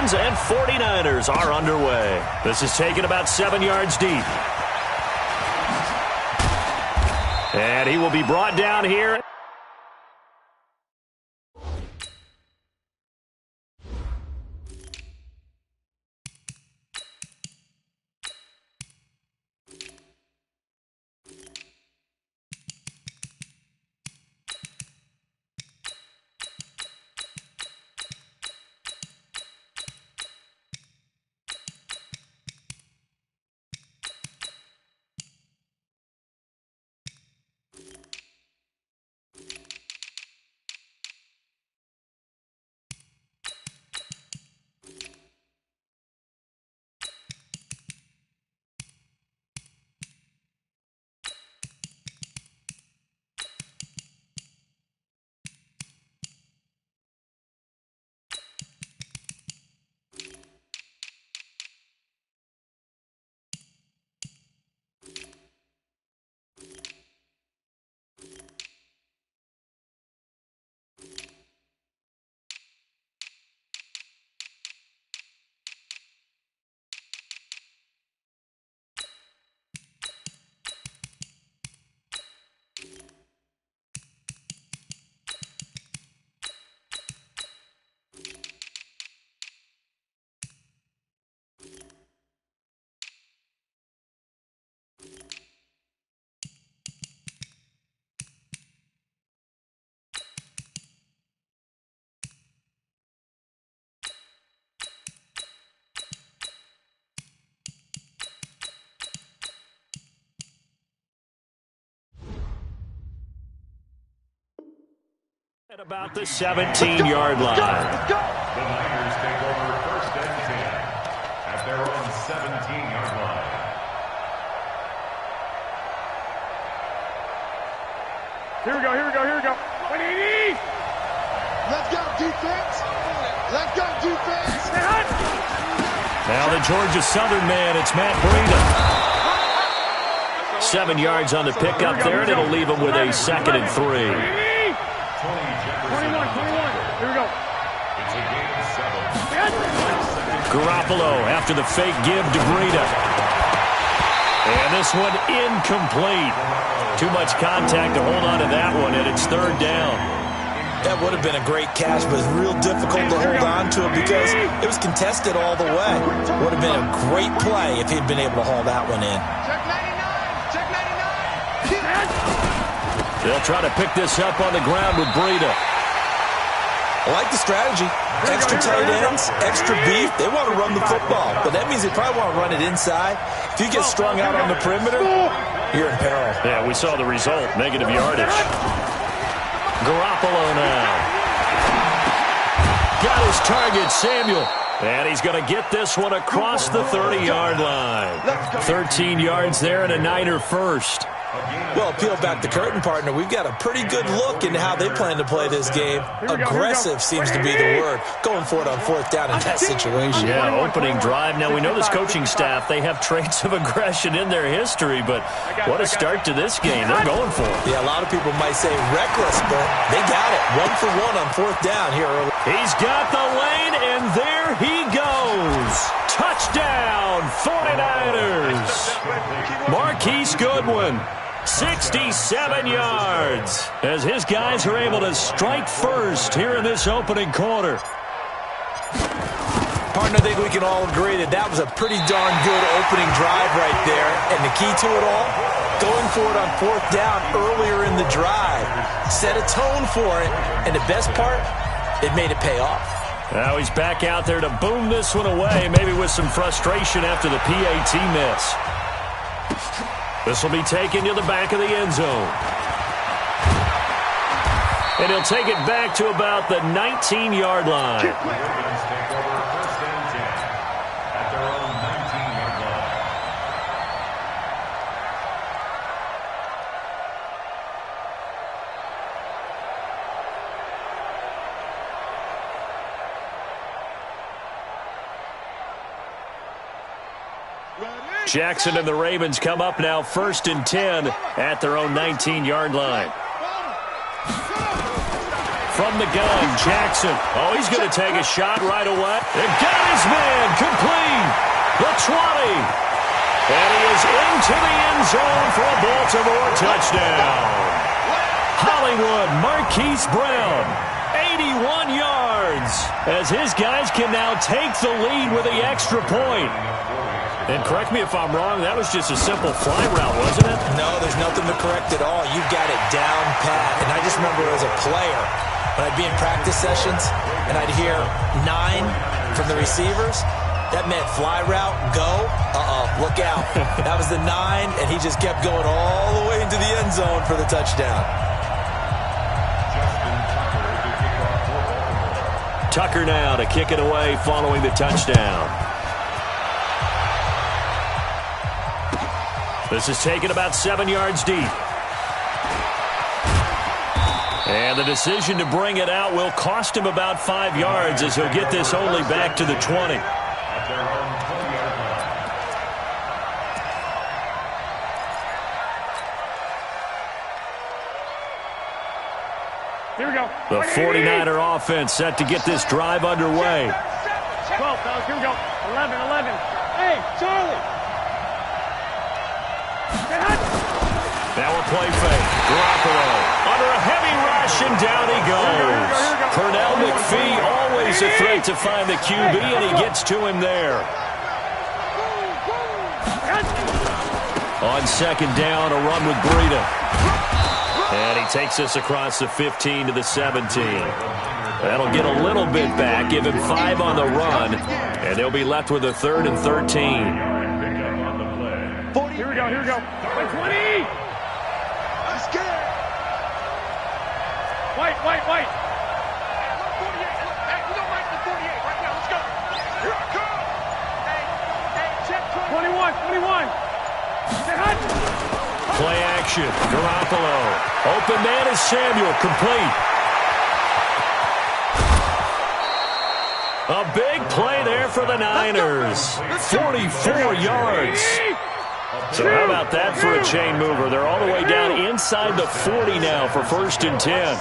Ravens and 49ers are underway. This is taken about 7 yards deep. And he will be brought down here. At about the 17-yard line. The Niners take over 1st and 10 at their own 17-yard line. Here we go. 180! Let's go, defense! Let's go, defense! Now the Georgia Southern man, it's Matt Breida. 7 yards on the pickup there, and it'll leave him with a 2nd and 3. 21. Here we go. It's a gain of 7. Garoppolo after the fake give to Breida. And this one incomplete. Too much contact to hold on to that one, and it's 3rd down. That would have been a great catch, but it's real difficult to hold on to it because it was contested all the way. Would have been a great play if he'd been able to haul that one in. Check 99! They'll try to pick this up on the ground with Breida. I like the strategy. Extra tight ends, extra beef. They want to run the football, but that means they probably want to run it inside. If you get strung out on the perimeter, you're in peril. Yeah, we saw the result. Negative yardage. Garoppolo now. Got his target, Samuel. And he's going to get this one across the 30-yard line. 13 yards there and a Niner first. Well, peel back the curtain, partner. We've got a pretty good look into how they plan to play this game. Aggressive seems to be the word. Going for it on 4th down in that situation. Yeah, opening drive. Now, we know this coaching staff, they have traits of aggression in their history, but what a start to this game. They're going for it. Yeah, a lot of people might say reckless, but they got it. 1 for 1 on 4th down here early. He's got the lane, and there he goes. Touchdown, 49ers. Marquise Goodwin. 67 yards as his guys are able to strike first here in this opening quarter. Partner, I think we can all agree that that was a pretty darn good opening drive right there. And the key to it all, going for it on 4th down earlier in the drive. Set a tone for it, and the best part, it made it pay off. Now he's back out there to boom this one away, maybe with some frustration after the PAT miss. This will be taken to the back of the end zone. And he'll take it back to about the 19-yard line. The Ravens take over 1st and 10 at their own 19-yard line. Jackson and the Ravens come up now 1st and 10 at their own 19-yard line. From the gun, Jackson. Oh, he's going to take a shot right away. They got his man, complete. The 20. And he is into the end zone for a Baltimore touchdown. Hollywood Marquise Brown, 81 yards, as his guys can now take the lead with the extra point. And correct me if I'm wrong, that was just a simple fly route, wasn't it? No, there's nothing to correct at all. You got it down pat. And I just remember as a player, when I'd be in practice sessions and I'd hear 9 from the receivers, that meant fly route, go, look out. That was the 9, and he just kept going all the way into the end zone for the touchdown. Tucker now to kick it away following the touchdown. This is taken about 7 yards deep. And the decision to bring it out will cost him about 5 yards as he'll get this only back to the 20. Here we go. The 49er offense set to get this drive underway. 12, fellas. Here we go. 11. Hey, Charlie. Now a play fake. Garoppolo under a heavy rush, and down he goes. Pernell McPhee, always a threat to find the QB, and he gets to him there. On second down, a run with Breida. And he takes us across the 15 to the 17. That'll get a little bit back, give him 5 on the run, and they'll be left with a 3rd and 13. Here we go. 20. Let's get it. White. Hey, we don't like the 48 right now. Let's go. Here I come. Hey, check 21. Play action. Garoppolo. Open man is Samuel. Complete. A big play there for the Niners. 44 yards. So how about that for a chain mover? They're all the way down inside the 40 now for 1st and 10.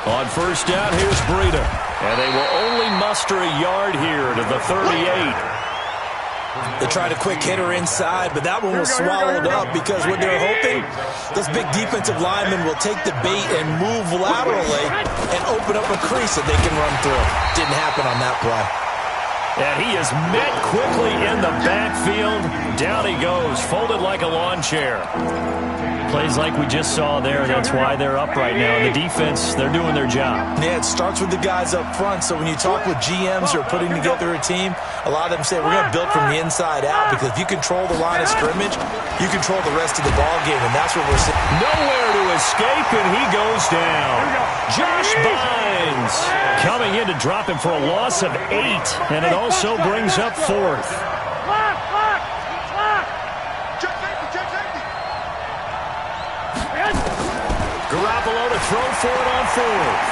On first down, here's Breida. And they will only muster a yard here to the 38. They tried a quick hitter inside, but that one was swallowed up because what they're hoping, those big defensive linemen will take the bait and move laterally and open up a crease that they can run through. Didn't happen on that play. And he is met quickly in the backfield. Down he goes, folded like a lawn chair. Plays like we just saw there. That's why they're up right now. The defense, they're doing their job. Yeah, it starts with the guys up front. So when you talk with GMs who are putting together a team, a lot of them say we're going to build from the inside out because if you control the line of scrimmage, you control the rest of the ball game, and that's what we're seeing. Nowhere to escape, and he goes down. Josh Bynes coming in to drop him for a loss of 8, and it also brings up 4th. Garoppolo to throw for it on 4th.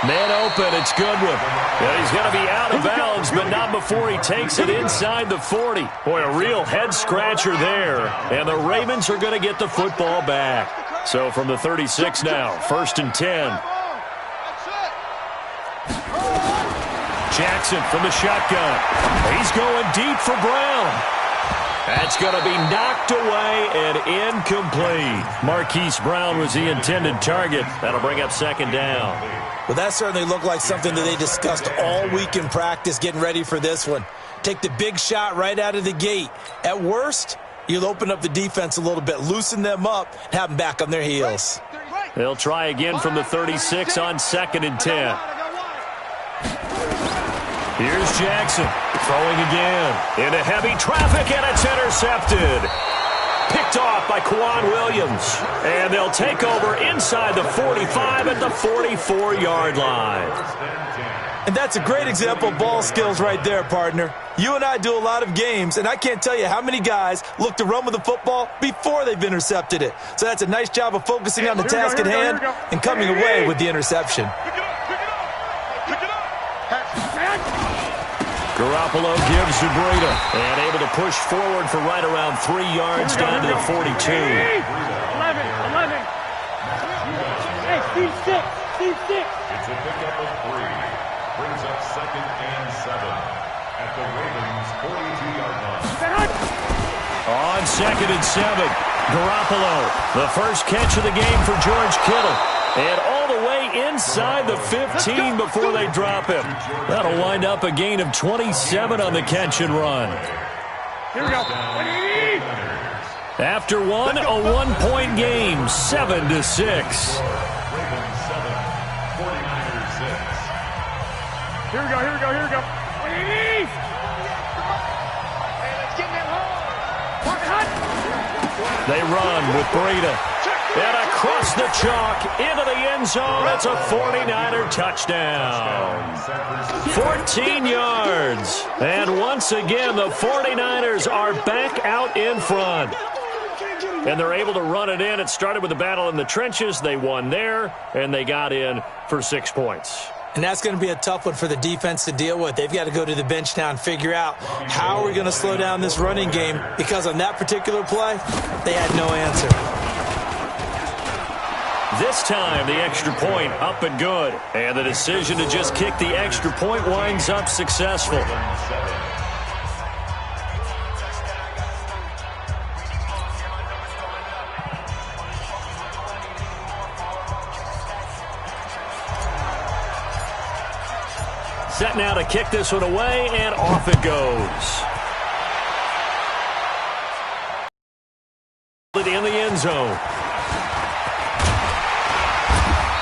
Man open, it's Goodwin. Yeah, he's going to be out of bounds, but not before he takes it inside the 40. Boy, a real head-scratcher there. And the Ravens are going to get the football back. So from the 36 now, 1st and 10. Jackson from the shotgun. He's going deep for Brown. That's going to be knocked away and incomplete. Marquise Brown was the intended target. That'll bring up 2nd down. Well, that certainly looked like something that they discussed all week in practice getting ready for this one. Take the big shot right out of the gate. At worst, you'll open up the defense a little bit, loosen them up, and have them back on their heels. They'll try again from the 36 on 2nd and 10. Here's Jackson, throwing again. Into heavy traffic, and it's intercepted. Picked off by Quan Williams. And they'll take over inside the 45 at the 44-yard line. And that's a great example of ball skills right there, partner. You and I do a lot of games, and I can't tell you how many guys look to run with the football before they've intercepted it. So that's a nice job of focusing on the task at hand and coming away with the interception. Garoppolo gives to Breida, and able to push forward for right around 3 yards down to the 42. 11. Hey, Steve, 6. Deep 6. It's a pickup of 3. Brings up 2nd and 7 at the Ravens' 42-yard line. On 2nd and 7, Garoppolo, the first catch of the game for George Kittle. And all the way inside the 15 before they drop him. That'll wind up a gain of 27 on the catch and run. Here we go. After one, a one-point game, 7-6. Ravens 7, 49ers 6. Here we go, here we go, here we go. They run with Breida. And across the chalk, into the end zone, it's a 49er touchdown. 14 yards. And once again, the 49ers are back out in front. And they're able to run it in. It started with a battle in the trenches. They won there, and they got in for 6 points. And that's going to be a tough one for the defense to deal with. They've got to go to the bench now and figure out how are we going to slow down this running game, because on that particular play, they had no answer. This time, the extra point up and good. And the decision to just kick the extra point winds up successful. Set now to kick this one away, and off it goes. In the end zone.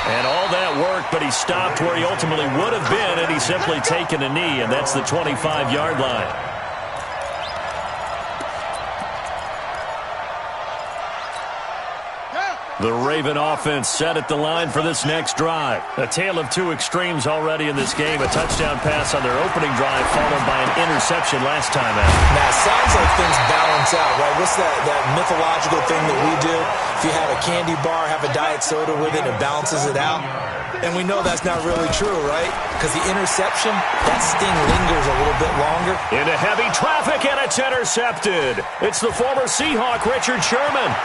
And all that work, but he stopped where he ultimately would have been, and he's simply taken a knee, and that's the 25-yard line. The Raven offense set at the line for this next drive. A tale of two extremes already in this game. A touchdown pass on their opening drive, followed by an interception last time out. Now, it sounds like things balance out, right? What's that mythological thing that we do? If you have a candy bar, have a diet soda with it, it balances it out. And we know that's not really true, right? Because the interception, that sting lingers a little bit longer. Into heavy traffic, and it's intercepted. It's the former Seahawk, Richard Sherman.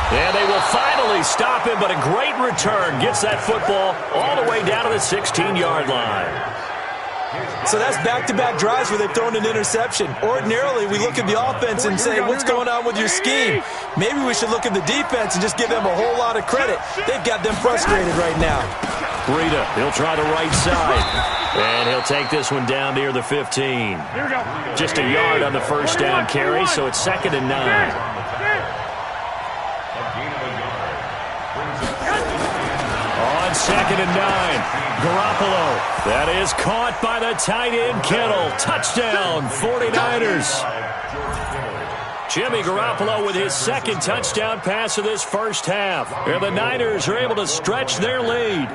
And they will finally stop him, but a great return gets that football all the way down to the 16-yard line. So that's back-to-back drives where they've thrown an interception. Ordinarily, we look at the offense and say, what's going on with your scheme? Maybe we should look at the defense and just give them a whole lot of credit. They've got them frustrated right now. Breida, he'll try the right side. And he'll take this one down near the 15. Just a yard on the first down carry, so it's 2nd and 9. On 2nd and 9, Garoppolo. That is caught by the tight end, Kittle. Touchdown, 49ers. Jimmy Garoppolo with his second touchdown pass of this first half. And the Niners are able to stretch their lead.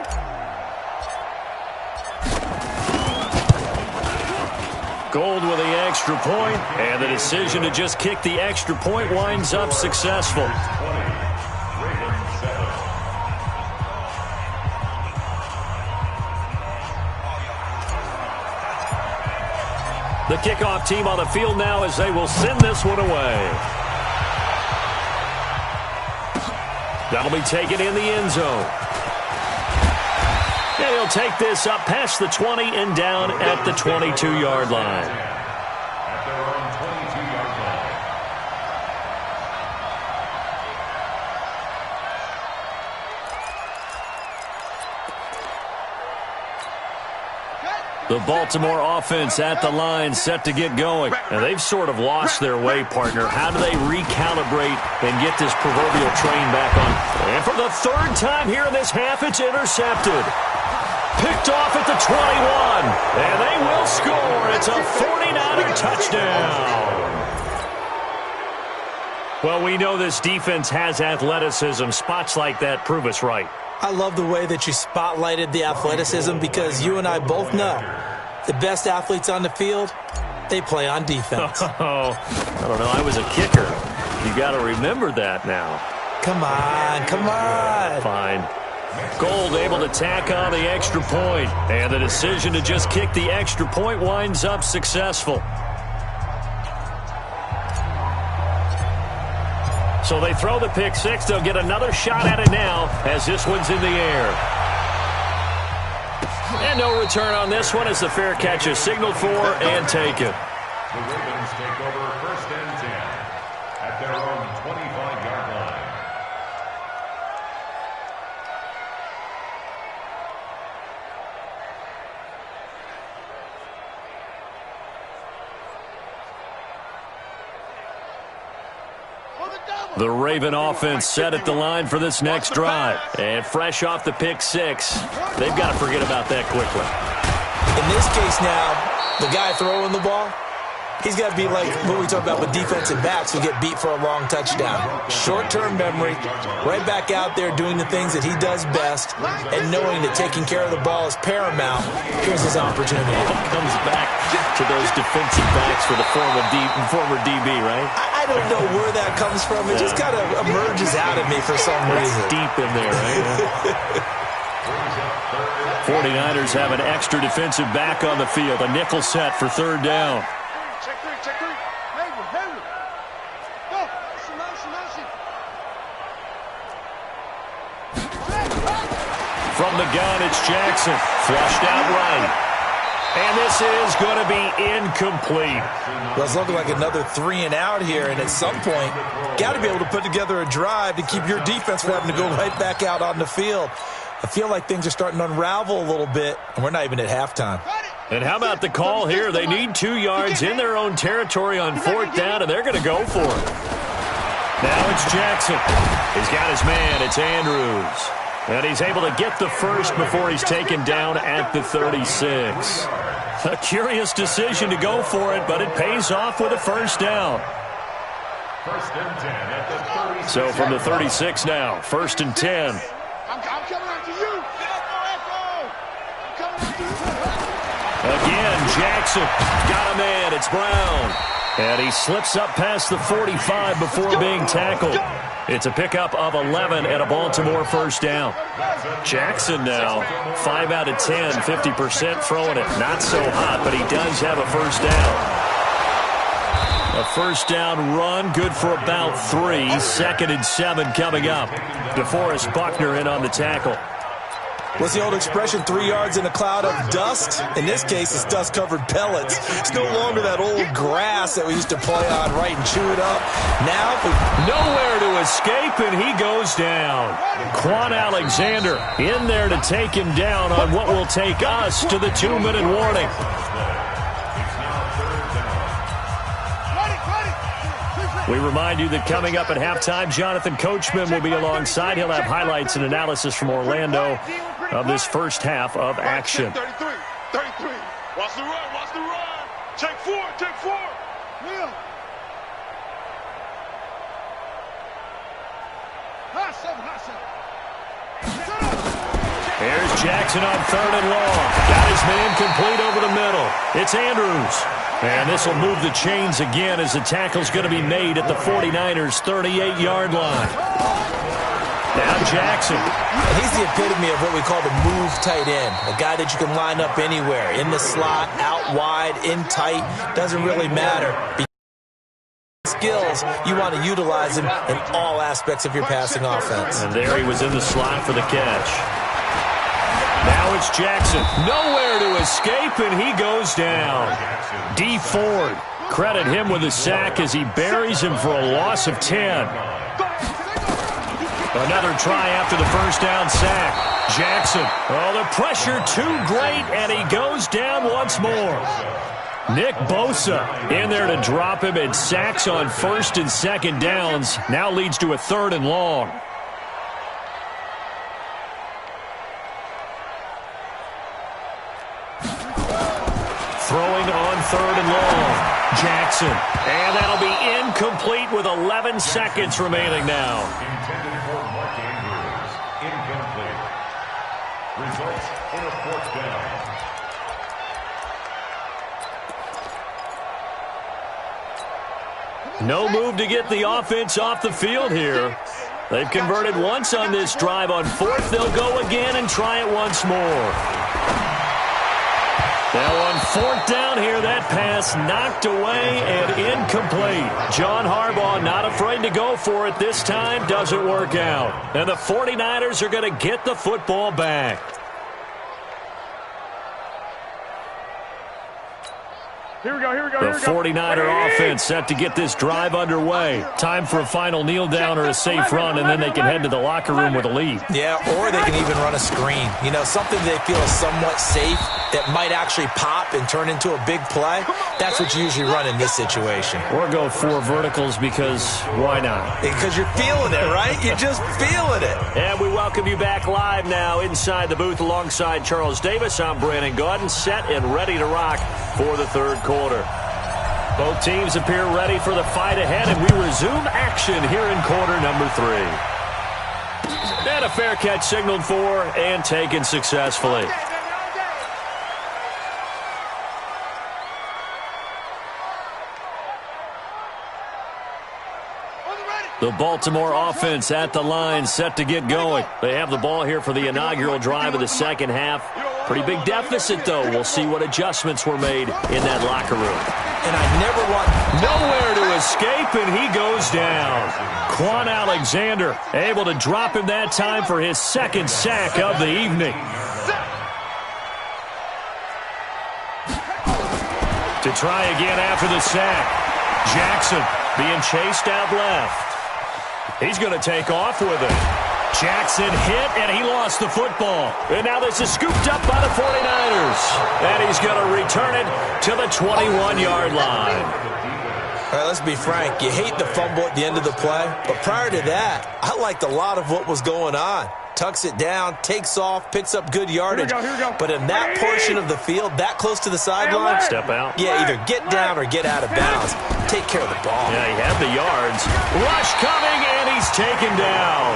Gold with the extra point, and the decision to just kick the extra point winds up successful. The kickoff team on the field now as they will send this one away. That'll be taken in the end zone. And he'll take this up past the 20 and down at the 22-yard line. At their own 22-yard line. The Baltimore offense at the line set to get going. And they've sort of lost their way, partner. How do they recalibrate and get this proverbial train back on? And for the third time here in this half, it's intercepted. Picked off at the 21. And they will score. It's a 49er touchdown. Well, we know this defense has athleticism. Spots like that prove us right. I love the way that you spotlighted the athleticism, because you and I both know the best athletes on the field, they play on defense. Oh, I don't know. I was a kicker. You got to remember that now. Come on, come on. Fine. Gold able to tack on the extra point, and the decision to just kick the extra point winds up successful. So they throw the pick six. They'll get another shot at it now as this one's in the air. And no return on this one as the fair catch is signaled for and taken. The Ravens take over 1st and 10 at their own 25-yard line. The Raven offense set at the line for this next drive. And fresh off the pick six, they've got to forget about that quickly. In this case now, the guy throwing the ball, he's got to be like what we talk about with defensive backs who get beat for a long touchdown. Short-term memory, right back out there doing the things that he does best, and knowing that taking care of the ball is paramount. Here's his opportunity. Comes back to those defensive backs for the former DB, right? I don't know where that comes from. It just kind of emerges out of me for some reason. Deep in there, right? 49ers have an extra defensive back on the field. A nickel set for 3rd down. Check three. Hayward. Go. From the gun, it's Jackson. Flushed out right. And this is going to be incomplete. Well, it's looking like another 3 and out here, and at some point, got to be able to put together a drive to keep your defense from having to go right back out on the field. I feel like things are starting to unravel a little bit, and we're not even at halftime. And how about the call here? They need 2 yards in their own territory on 4th down, and they're going to go for it. Now it's Jackson. He's got his man. It's Andrews. And he's able to get the first before he's taken down at the 36. A curious decision to go for it, but it pays off with a 1st down. 1st and 10 at the 36. So from the 36 now, 1st and 10. I'm coming after you. I'm coming after you. Again, Jackson got a man. It's Brown. And he slips up past the 45 before being tackled. It's a pickup of 11 and a Baltimore 1st down. Jackson now, 5 out of 10, 50% throwing it. Not so hot, but he does have a 1st down. A 1st down run, good for about 3. 2nd and 7 coming up. DeForest Buckner in on the tackle. What's the old expression, 3 yards in a cloud of dust? In this case, it's dust-covered pellets. It's no longer that old grass that we used to play on, right, and chew it up. Now, nowhere to escape, and he goes down. Quan Alexander in there to take him down on what will take us to the 2-minute warning. We remind you that coming up at halftime, Jonathan Coachman will be alongside. He'll have highlights and analysis from Orlando of this first half of action. 33. Watch the run. Take four. Will. High seven. Here's Jackson on 3rd and long. Got his man complete over the middle. It's Andrews. And this will move the chains again as the tackle's going to be made at the 49ers' 38-yard line. Now Jackson. And he's the epitome of what we call the move tight end. A guy that you can line up anywhere. In the slot, out wide, in tight. Doesn't really matter. Skills, you want to utilize him in all aspects of your passing offense. And there he was in the slot for the catch. Now it's Jackson. Nowhere to escape, and he goes down. D. Ford, credit him with a sack as he buries him for a loss of 10. Another try after the 1st down sack. Jackson, oh, the pressure too great, and he goes down once more. Nick Bosa in there to drop him, and sacks on 1st and 2nd downs now leads to a 3rd and long. Throwing on 3rd and long. Jackson. And that'll be incomplete with 11 seconds remaining now. Intended for Mark Andrews. Incomplete. Results in a 4th down. No move to get the offense off the field here. They've converted once on this drive. On 4th, they'll go again and try it once more. Now on 4th down here, that pass knocked away and incomplete. John Harbaugh not afraid to go for it this time. Doesn't work out. And the 49ers are going to get the football back. Here we go. The 49er offense set to get this drive underway. Time for a final kneel down or a safe run, and then they can head to the locker room with a lead. Yeah, or they can even run a screen. You know, something they feel is somewhat safe that might actually pop and turn into a big play. That's what you usually run in this situation. Or go 4 verticals because why not? Because you're feeling it, right? You're just feeling it. And we welcome you back live now inside the booth alongside Charles Davis. I'm Brandon Gaudin, set and ready to rock for the third quarter. Both teams appear ready for the fight ahead, and we resume action here in quarter number 3. And a fair catch signaled for and taken successfully. The Baltimore offense at the line, set to get going. They have the ball here for the inaugural drive of the second half. Pretty big deficit, though. We'll see what adjustments were made in that locker room. And I never want... Nowhere to escape, and he goes down. Quan Alexander able to drop him that time for his second sack of the evening. To try again after the sack. Jackson being chased out left. He's going to take off with it. Jackson hit, and he lost the football. And now this is scooped up by the 49ers. And he's going to return it to the 21-yard line. All right, let's be frank. You hate the fumble at the end of the play. But prior to that, I liked a lot of what was going on. Tucks it down, takes off, picks up good yardage. Here we go. But in that portion of the field, that close to the sideline, Step out. yeah, either get down or get out of bounds. Take care of the ball. Yeah, he had the yards. Rush coming, and he's taken down.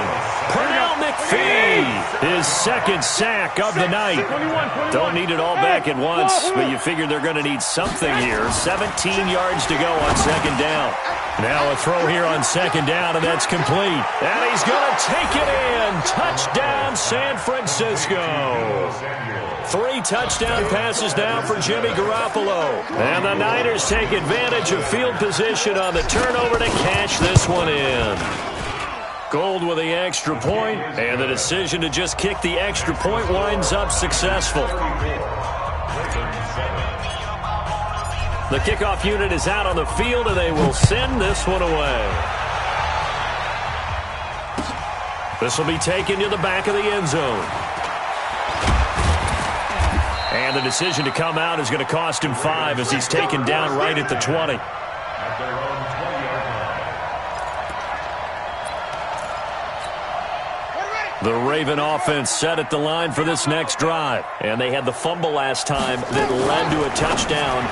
Pernell McPhee, his second sack of the night. Don't need it all back at once, but you figure they're going to need something here. 17 yards to go on second down. Now a throw here on second down, and that's complete. And he's going to take it in. Touchdown, San Francisco. 3 touchdown passes now for Jimmy Garoppolo. And the Niners take advantage of field position on the turnover to cash this one in. Gold with the extra point, and the decision to just kick the extra point winds up successful. The kickoff unit is out on the field, and they will send this one away. This will be taken to the back of the end zone. And the decision to come out is going to cost him 5 as he's taken down right at the 20. The Raven offense set at the line for this next drive. And they had the fumble last time that led to a touchdown.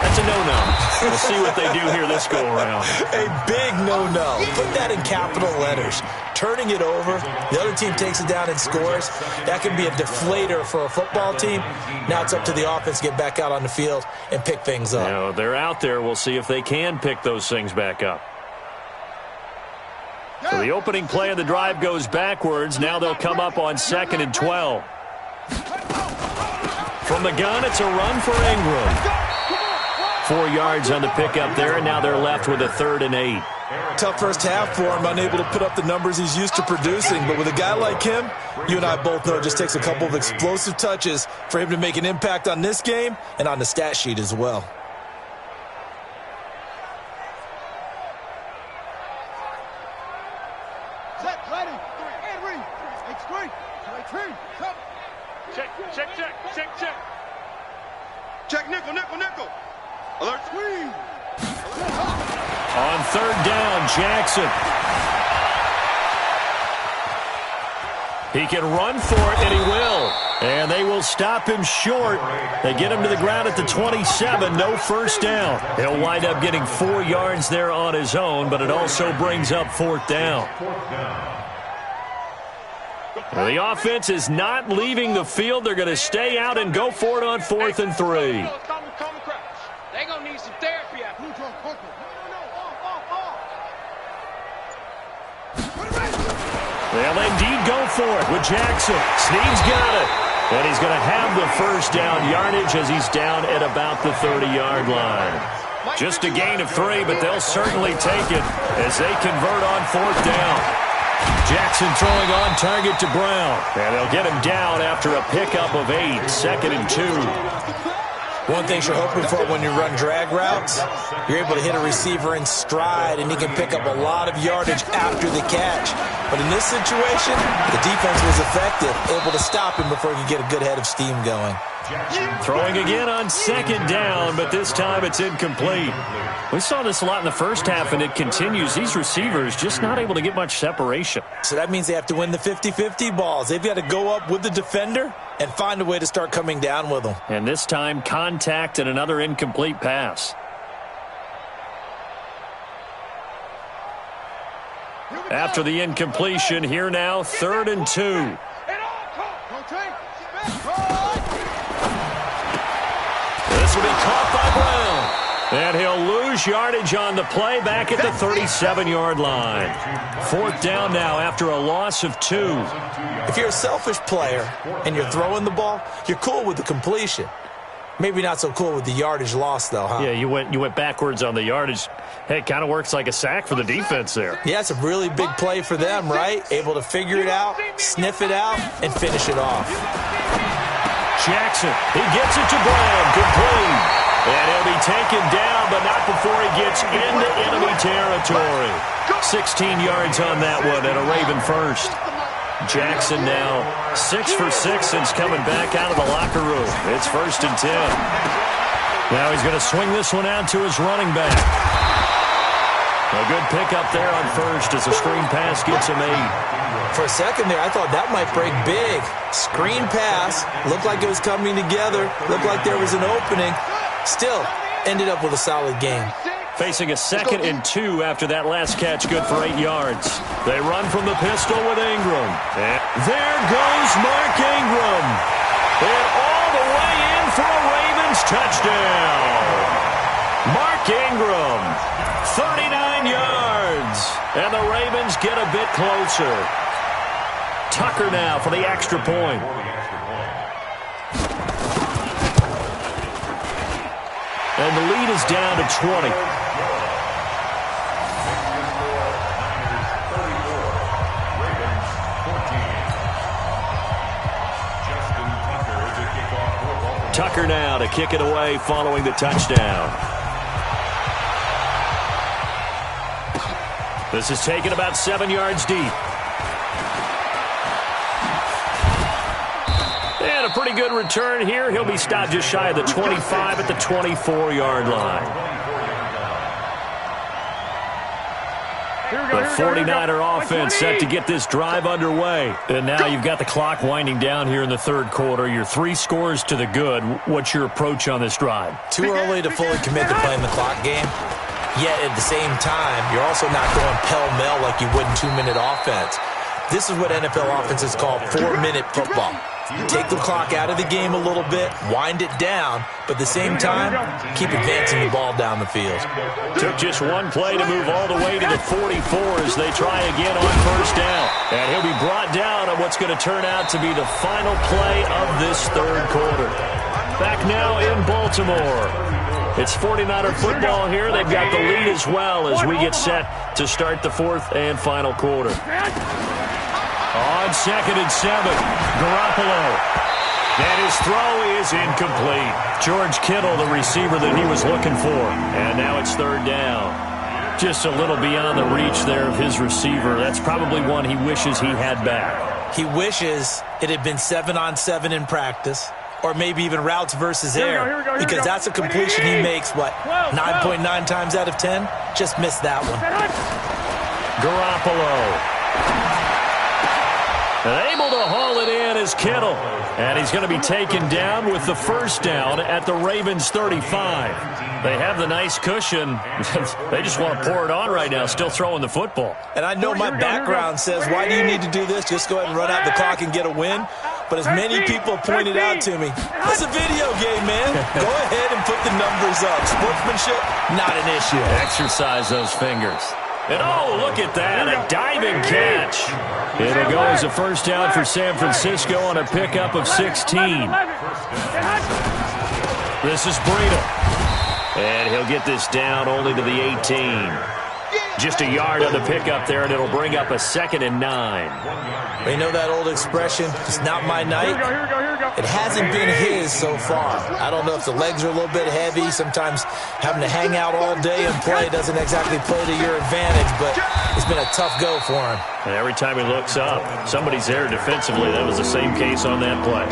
That's a no-no. We'll see what they do here this go-around. A big no-no. Put that in capital letters. Turning it over, the other team takes it down and scores. That can be a deflator for a football team. Now it's up to the offense to get back out on the field and pick things up. You know, they're out there. We'll see if they can pick those things back up. So the opening play of the drive goes backwards. Now they'll come up on 2nd and 12. From the gun, it's a run for Ingram. 4 yards on the pickup there, and now they're left with a 3rd and 8. Tough first half for him, unable to put up the numbers he's used to producing. But with a guy like him, you and I both know it just takes a couple of explosive touches for him to make an impact on this game and on the stat sheet as well. Check, nickel. Alert, squeeze. On 3rd down, Jackson. He can run for it, and he will. And they will stop him short. They get him to the ground at the 27, no first down. He'll wind up getting 4 yards there on his own, but it also brings up 4th down. Well, the offense is not leaving the field. They're going to stay out and go for it on 4th and 3. They're going to need some therapy after. They'll indeed go for it with Jackson. Snead's got it. And he's going to have the first down yardage as he's down at about the 30-yard line. Just a gain of 3, but they'll certainly take it as they convert on 4th down. Jackson throwing on target to Brown. And they'll get him down after a pickup of 8, 2nd and 2. One thing you're hoping for when you run drag routes, you're able to hit a receiver in stride, and he can pick up a lot of yardage after the catch. But in this situation, the defense was effective, able to stop him before he could get a good head of steam going. Throwing again on second down, but this time it's incomplete. We saw this a lot in the first half, and it continues. These receivers just not able to get much separation. So that means they have to win the 50-50 balls. They've got to go up with the defender and find a way to start coming down with them. And this time, contact and another incomplete pass. After the incompletion, here now, 3rd and 2. This will be caught by Brown. And he'll lose yardage on the play back at the 37-yard line. 4th down now after a loss of 2. If you're a selfish player and you're throwing the ball, you're cool with the completion. Maybe not so cool with the yardage loss, though, huh? Yeah, you went backwards on the yardage. Hey, it kind of works like a sack for the defense there. Yeah, it's a really big play for them, right? Able to figure it out, sniff it out, and finish it off. Jackson, he gets it to Brown, complete. And he'll be taken down, but not before he gets into enemy territory. 16 yards on that one and a Raven first. Jackson now 6 for 6 since coming back out of the locker room. It's 1st and 10. Now he's going to swing this one out to his running back. A good pickup there on first as a screen pass gets him 8. For a second there, I thought that might break big. Screen pass, looked like it was coming together, looked like there was an opening. Still, ended up with a solid game. Facing a 2nd and 2 after that last catch, good for 8 yards. They run from the pistol with Ingram. And there goes Mark Ingram. And all the way in for a Ravens touchdown. Mark Ingram, 39 yards. And the Ravens get a bit closer. Tucker now for the extra point. And the lead is down to 20. Tucker now to kick it away following the touchdown. This is taken about 7 yards deep. And a pretty good return here. He'll be stopped just shy of the 25 at the 24-yard line. The 49er offense set to get this drive underway. And now you've got the clock winding down here in the 3rd quarter. You're 3 scores to the good. What's your approach on this drive? Too early to fully commit to playing the clock game. Yet at the same time, you're also not going pell-mell like you would in 2-minute offense. This is what NFL offenses call 4-minute football. Take the clock out of the game a little bit, wind it down, but at the same time, keep advancing the ball down the field. Took just one play to move all the way to the 44 as they try again on 1st down. And he'll be brought down on what's going to turn out to be the final play of this 3rd quarter. Back now in Baltimore. It's 49er football here. They've got the lead as well as we get set to start the 4th and final quarter. On 2nd and 7, Garoppolo. And his throw is incomplete. George Kittle, the receiver that he was looking for. And now it's 3rd down. Just a little beyond the reach there of his receiver. That's probably one he wishes he had back. He wishes it had been 7-on-7 in practice, or maybe even routes versus air, because that's a completion he makes, 9.9 times out of 10? Just missed that one. Garoppolo. And able to haul it in is Kittle. And he's going to be taken down with the 1st down at the Ravens 35. They have the nice cushion. They just want to pour it on right now, still throwing the football. And I know my background says, why do you need to do this? Just go ahead and run out the clock and get a win. But as many people pointed out to me, it's a video game, man. Go ahead and put the numbers up. Sportsmanship, not an issue. Exercise those fingers. And oh, look at that, a diving catch. It'll go as a 1st down for San Francisco on a pickup of 16. This is Breida. And he'll get this down only to the 18. Just a yard on the pickup there, and it'll bring up a 2nd and 9. You know that old expression, it's not my night? It hasn't been his so far. I don't know if the legs are a little bit heavy. Sometimes having to hang out all day and play doesn't exactly play to your advantage, but it's been a tough go for him. And every time he looks up, somebody's there defensively. That was the same case on that play.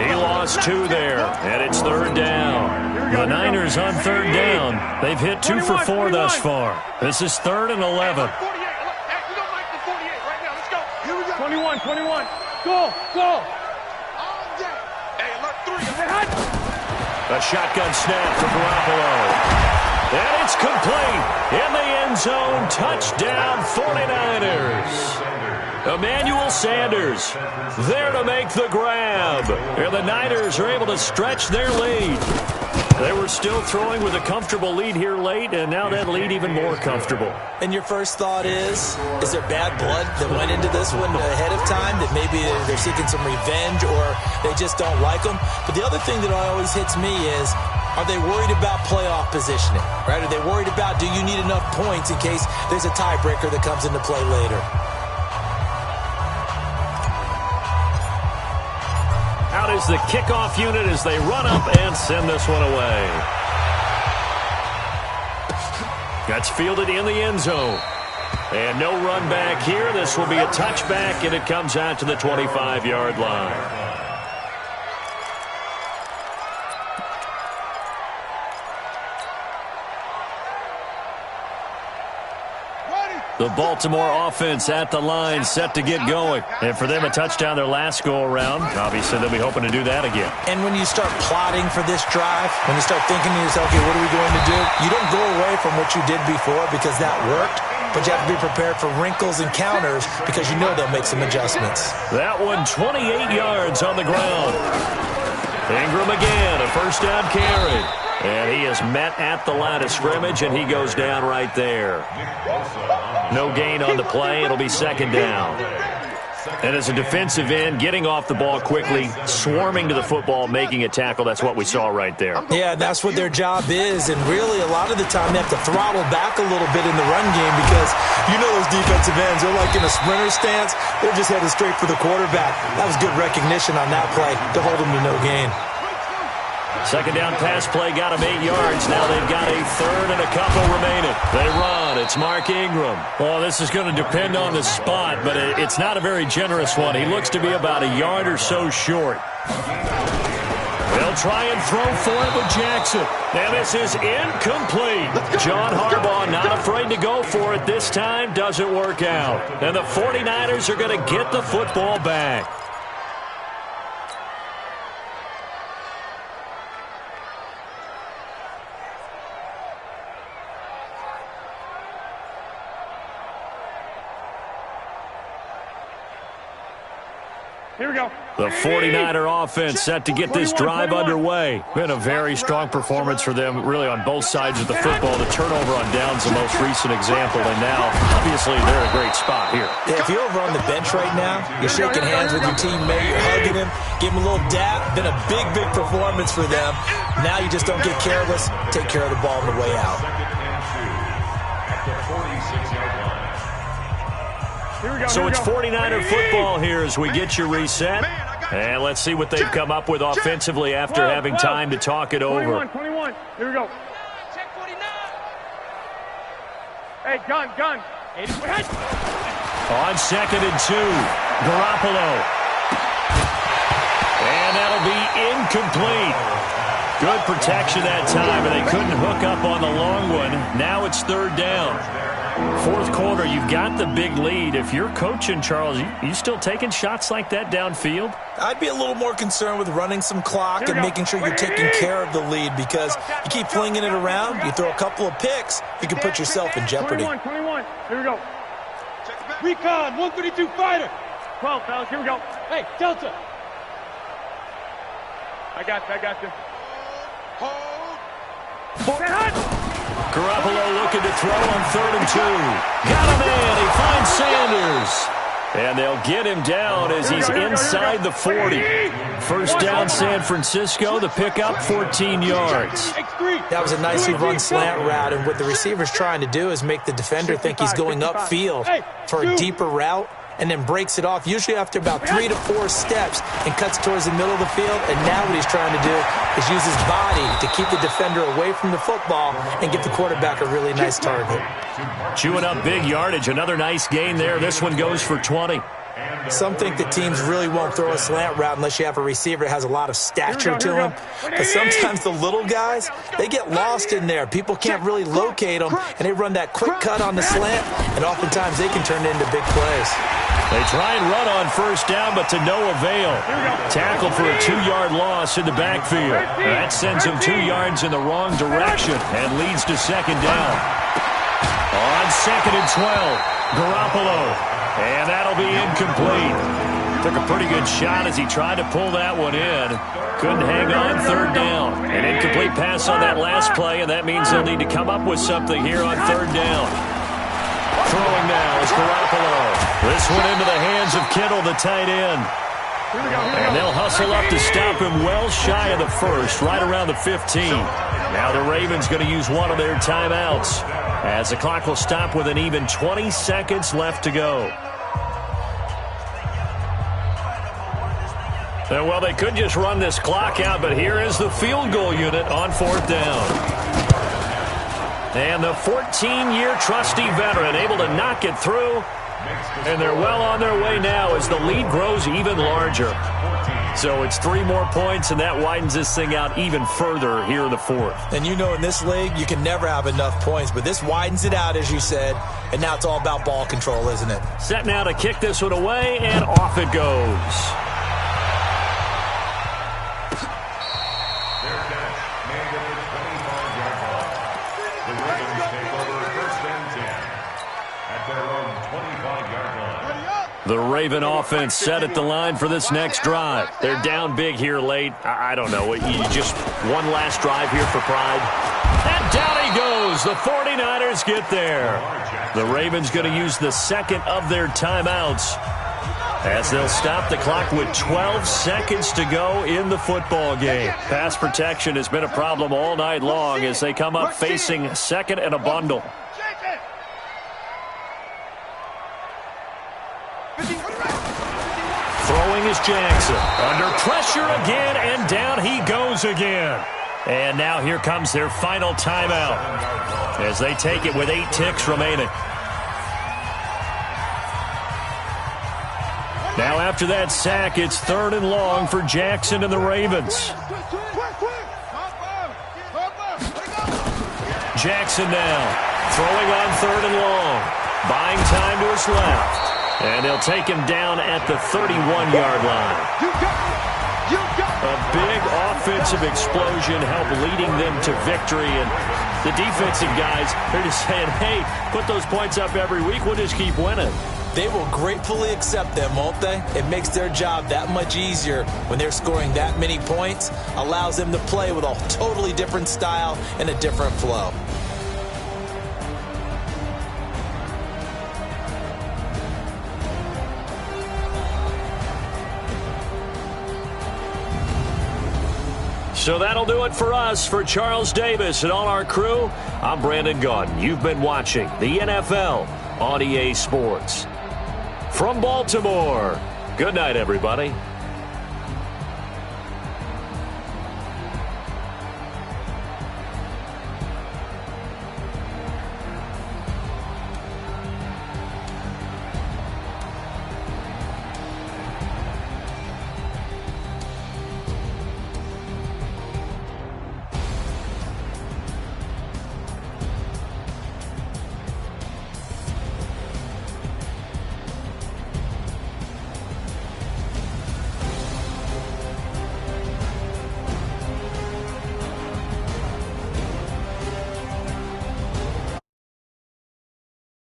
He lost 2 there, and it's 3rd down. The Niners on 3rd down. They've hit 2 for 4 thus far. This is 3rd and 11. 21. Go. A shotgun snap for Garoppolo. And it's complete. In the end zone. Touchdown 49ers. Emmanuel Sanders there to make the grab. And the Niners are able to stretch their lead. They were still throwing with a comfortable lead here late, and now that lead even more comfortable. And your first thought is there bad blood that went into this one ahead of time, that maybe they're seeking some revenge or they just don't like them? But the other thing that always hits me is, are they worried about playoff positioning, right? Are they worried about, do you need enough points in case there's a tiebreaker that comes into play later? Out is the kickoff unit as they run up and send this one away. That's fielded in the end zone. And no run back here. This will be a touchback, and it comes out to the 25-yard line. The Baltimore offense at the line, set to get going. And for them, a touchdown their last go-around. Obviously, they'll be hoping to do that again. And when you start plotting for this drive, when you start thinking to yourself, okay, what are we going to do? You don't go away from what you did before because that worked, but you have to be prepared for wrinkles and counters because you know they'll make some adjustments. That one, 28 yards on the ground. Ingram again, a first down carry. And he is met at the line of scrimmage, and he goes down right there. No gain on the play. It'll be 2nd down. And as a defensive end, getting off the ball quickly, swarming to the football, making a tackle, that's what we saw right there. Yeah, that's what their job is, and really a lot of the time they have to throttle back a little bit in the run game because you know those defensive ends, they're like in a sprinter stance. They're just headed straight for the quarterback. That was good recognition on that play to hold them to no gain. 2nd down pass play got him 8 yards. Now they've got a 3rd and a couple remaining. They run. It's Mark Ingram. Well, this is going to depend on the spot, but it's not a very generous one. He looks to be about a yard or so short. They'll try and throw for it with Jackson. And this is incomplete. John Harbaugh not afraid to go for it this time. Doesn't work out. And the 49ers are going to get the football back. Here we go. The 49er offense set to get this drive underway. Been a very strong performance for them, really, on both sides of the football. The turnover on downs, the most recent example, and now, obviously, they're in a great spot here. Yeah, if you're over on the bench right now, you're shaking hands with your teammate, you're hugging him, give him a little dap. Been a big, big performance for them. Now you just don't get careless. Take care of the ball on the way out. So it's 49er football here as we get you reset. And let's see what they've come up with offensively after having time to talk it over. 21. Here we go. Check 49. Hey, gun. On 2nd and 2, Garoppolo. And that'll be incomplete. Good protection that time, and they couldn't hook up on the long one. Now it's 3rd down. 4th quarter, you've got the big lead. If you're coaching, Charles, you still taking shots like that downfield? I'd be a little more concerned with running some clock and making sure you're taking care of the lead because you keep flinging it around, you throw a couple of picks, you can put yourself in jeopardy. 21. Here we go. Recon, 132 fighter. 12, fellas, here we go. Hey, Delta. I got you. Garoppolo looking to throw on 3rd and 2. Got him in. He finds Sanders. And they'll get him down as he's inside the 40. First down, San Francisco. The pickup, 14 yards. That was a nicely run slant route, and what the receiver's trying to do is make the defender think he's going upfield for a deeper route. and then breaks it off, usually after about 3 to 4 steps, and cuts towards the middle of the field. And now what he's trying to do is use his body to keep the defender away from the football and give the quarterback a really nice target. Chewing up big yardage. Another nice gain there. This one goes for 20. Some think that teams really won't throw a slant route unless you have a receiver that has a lot of stature to him. But sometimes the little guys, they get lost in there. People can't really locate them, and they run that quick cut on the slant, and oftentimes they can turn it into big plays. They try and run on first down, but to no avail. Tackled for a 2-yard loss in the backfield. That sends him 2 yards in the wrong direction and leads to second down. On 2nd and 12, Garoppolo. And that'll be incomplete. Took a pretty good shot as he tried to pull that one in. Couldn't hang on 3rd down. An incomplete pass on that last play, and that means they'll need to come up with something here on 3rd down. Throwing now is Garoppolo. This one into the hands of Kittle, the tight end. And they'll hustle up to stop him well shy of the first, right around the 15. Now the Ravens going to use one of their timeouts, as the clock will stop with an even 20 seconds left to go. Well, they could just run this clock out, but here is the field goal unit on 4th down. And the 14-year trusty veteran able to knock it through. And they're well on their way now as the lead grows even larger. So it's 3 more points, and that widens this thing out even further here in the 4th. And you know in this league, you can never have enough points, but this widens it out, as you said, and now it's all about ball control, isn't it? Set now to kick this one away, and off it goes. The Raven offense set at the line for this next drive. They're down big here late. I don't know. You just one last drive here for pride. And down he goes. The 49ers get there. The Ravens going to use the 2nd of their timeouts, as they'll stop the clock with 12 seconds to go in the football game. Pass protection has been a problem all night long as they come up facing 2nd and a bundle. Throwing is Jackson. Under pressure again, and down he goes again. And now here comes their final timeout as they take it with 8 ticks remaining. Now after that sack, it's 3rd and long for Jackson and the Ravens. Jackson now throwing on 3rd and long. Buying time to his left. And they'll take him down at the 31-yard line. A big offensive explosion helped leading them to victory. And the defensive guys, they're just saying, hey, put those points up every week. We'll just keep winning. They will gratefully accept them, won't they? It makes their job that much easier when they're scoring that many points. Allows them to play with a totally different style and a different flow. So that'll do it for us. For Charles Davis and all our crew, I'm Brandon Gaudin. You've been watching the NFL on EA Sports. From Baltimore, good night, everybody.